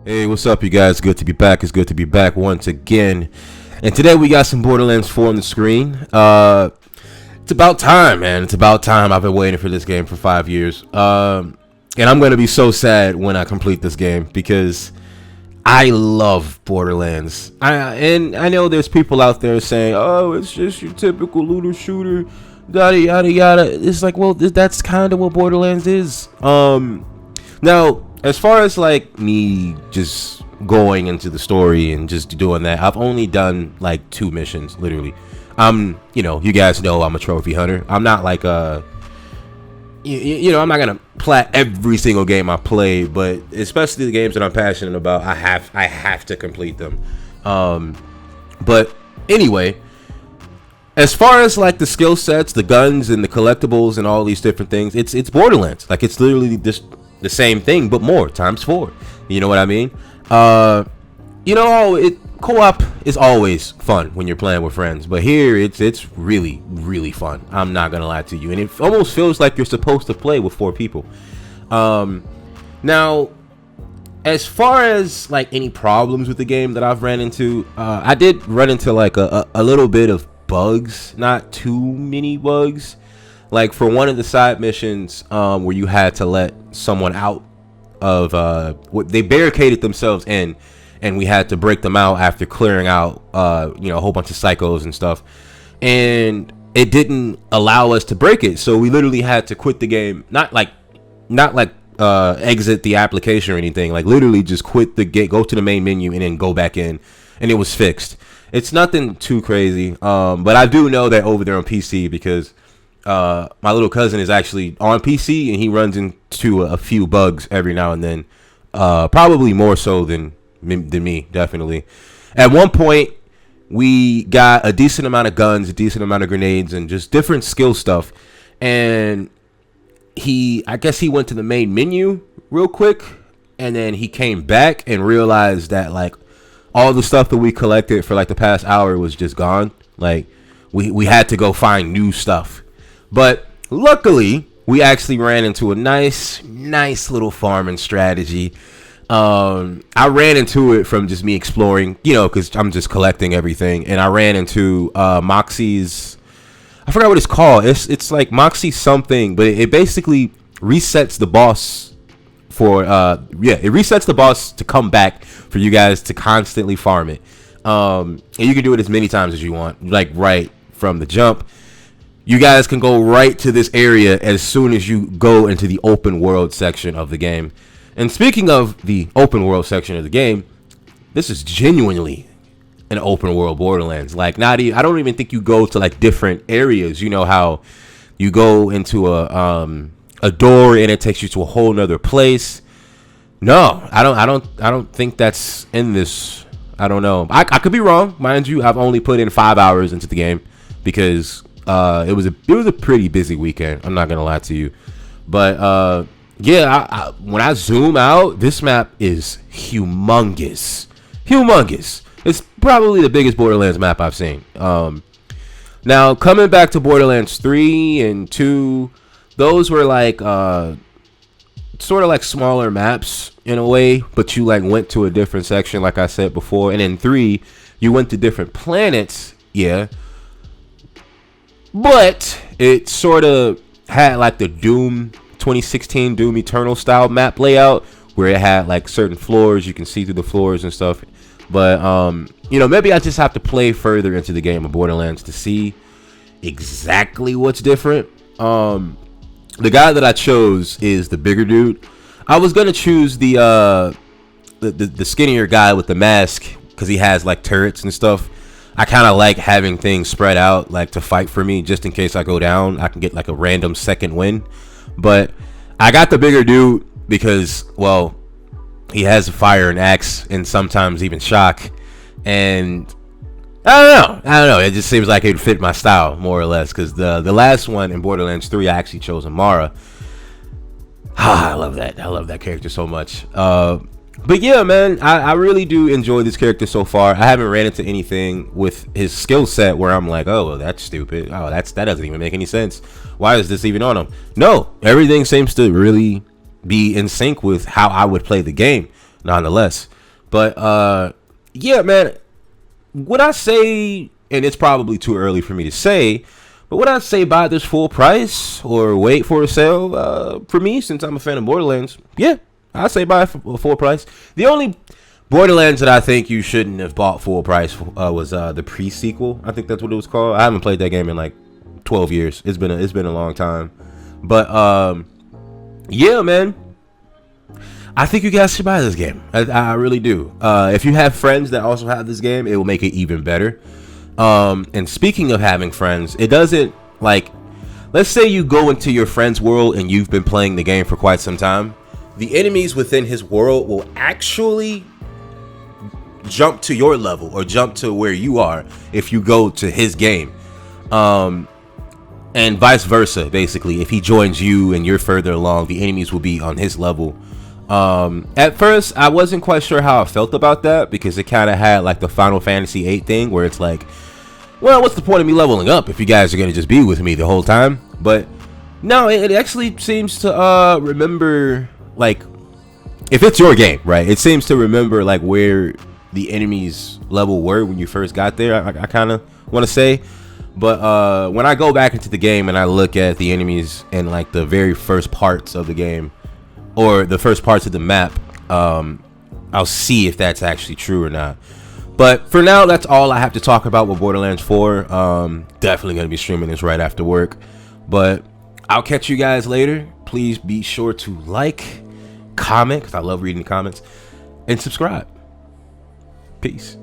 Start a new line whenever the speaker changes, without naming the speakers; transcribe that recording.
Hey, what's up, you guys? Good to be back. It's good to be back once again. And today we got some Borderlands 4 on the screen. It's about time, man. It's about time. I've been waiting for this game for 5 years. And I'm going to be so sad when I complete this game because I love Borderlands. And I know there's people out there saying, oh, it's just your typical looter shooter, yada, yada, yada. It's like, well, that's kind of what Borderlands is. Now, as far as like me just going into the story and just doing that, I've only done like 2 missions, literally. You guys know I'm a trophy hunter. I'm not like I'm not gonna plat every single game I play, but especially the games that I'm passionate about, I have to complete them. But anyway, as far as like the skill sets, the guns and the collectibles and all these different things, it's Borderlands. Like it's literally just the same thing, but more times 4. You know what I mean? Co-op is always fun when you're playing with friends, but here it's really, really fun. I'm not gonna lie to you, and it almost feels like you're supposed to play with 4 people. Now, as far as like any problems with the game that I've ran into, I did run into like a little bit of bugs, not too many bugs. Like for one of the side missions, where you had to let someone out of they barricaded themselves in, and we had to break them out after clearing out a whole bunch of psychos and stuff, and it didn't allow us to break it, so we literally had to quit the game. Not like exit the application or anything, like literally just quit the game, go to the main menu, and then go back in, and it was fixed. It's nothing too crazy, but I do know that over there on PC, because my little cousin is actually on PC and he runs into a few bugs every now and then, probably more so than me, definitely. At one point, we got a decent amount of guns, a decent amount of grenades, and just different skill stuff. And I guess he went to the main menu real quick, and then he came back and realized that like all the stuff that we collected for like the past hour was just gone. Like we had to go find new stuff. But luckily, we actually ran into a nice little farming strategy. I ran into it from just me exploring, because I'm just collecting everything. And I ran into Moxie's, I forgot what it's called. It's like Moxie something, but it basically resets the boss for, it resets the boss to come back for you guys to constantly farm it. And you can do it as many times as you want, like right from the jump. You guys can go right to this area as soon as you go into the open world section of the game. And speaking of the open world section of the game, this is genuinely an open world Borderlands. Like I don't even think you go to like different areas. You know how you go into a door and it takes you to a whole nother place. No, I don't think that's in this. I don't know. I could be wrong, mind you. I've only put in 5 hours into the game because it was a pretty busy weekend. I'm not gonna lie to you, but when I zoom out, this map is humongous. It's probably the biggest Borderlands map I've seen. Now coming back to Borderlands 3 and 2, those were like sort of like smaller maps in a way, but you like went to a different section, like I said before. And in 3, you went to different planets, yeah. But it sort of had like the Doom 2016 Doom Eternal style map layout, where it had like certain floors, you can see through the floors and stuff. But maybe I just have to play further into the game of Borderlands to see exactly what's different. The guy that I chose is the bigger dude. I was gonna choose the skinnier guy with the mask because he has like turrets and stuff. I kind of like having things spread out, like to fight for me, just in case I go down, I can get like a random second win. But I got the bigger dude because, well, he has fire and axe and sometimes even shock. And I don't know. It just seems like it would fit my style more or less. Because the last one in Borderlands 3, I actually chose Amara. I love that. I love that character so much. But yeah, man, I really do enjoy this character so far. I haven't ran into anything with his skill set where I'm like, oh, well, that's stupid. Oh, that doesn't even make any sense. Why is this even on him? No, everything seems to really be in sync with how I would play the game, nonetheless. But yeah, man, would I say, and it's probably too early for me to say, but would I say buy this full price or wait for a sale? For me, since I'm a fan of Borderlands, yeah, I say buy full price. The only Borderlands that I think you shouldn't have bought full price was the pre-sequel. I think that's what it was called. I haven't played that game in like 12 years. It's been a long time. But yeah, man, I think you guys should buy this game. I really do. If you have friends that also have this game, it will make it even better. And speaking of having friends, it doesn't, like, let's say you go into your friend's world and you've been playing the game for quite some time. The enemies within his world will actually jump to your level or jump to where you are if you go to his game. And vice versa, basically. If he joins you and you're further along, the enemies will be on his level. At first, I wasn't quite sure how I felt about that, because it kind of had like the Final Fantasy VIII thing where it's like, well, what's the point of me leveling up if you guys are going to just be with me the whole time? But no, it actually seems to remember, like, if it's your game, right, it seems to remember like where the enemies level were when you first got there, I kind of want to say. But when I go back into the game and I look at the enemies in like the very first parts of the game, or the first parts of the map, I'll see if that's actually true or not. But for now, that's all I have to talk about with Borderlands 4. Definitely going to be streaming this right after work. But I'll catch you guys later. Please be sure to like, comment, because I love reading the comments, and subscribe. Peace.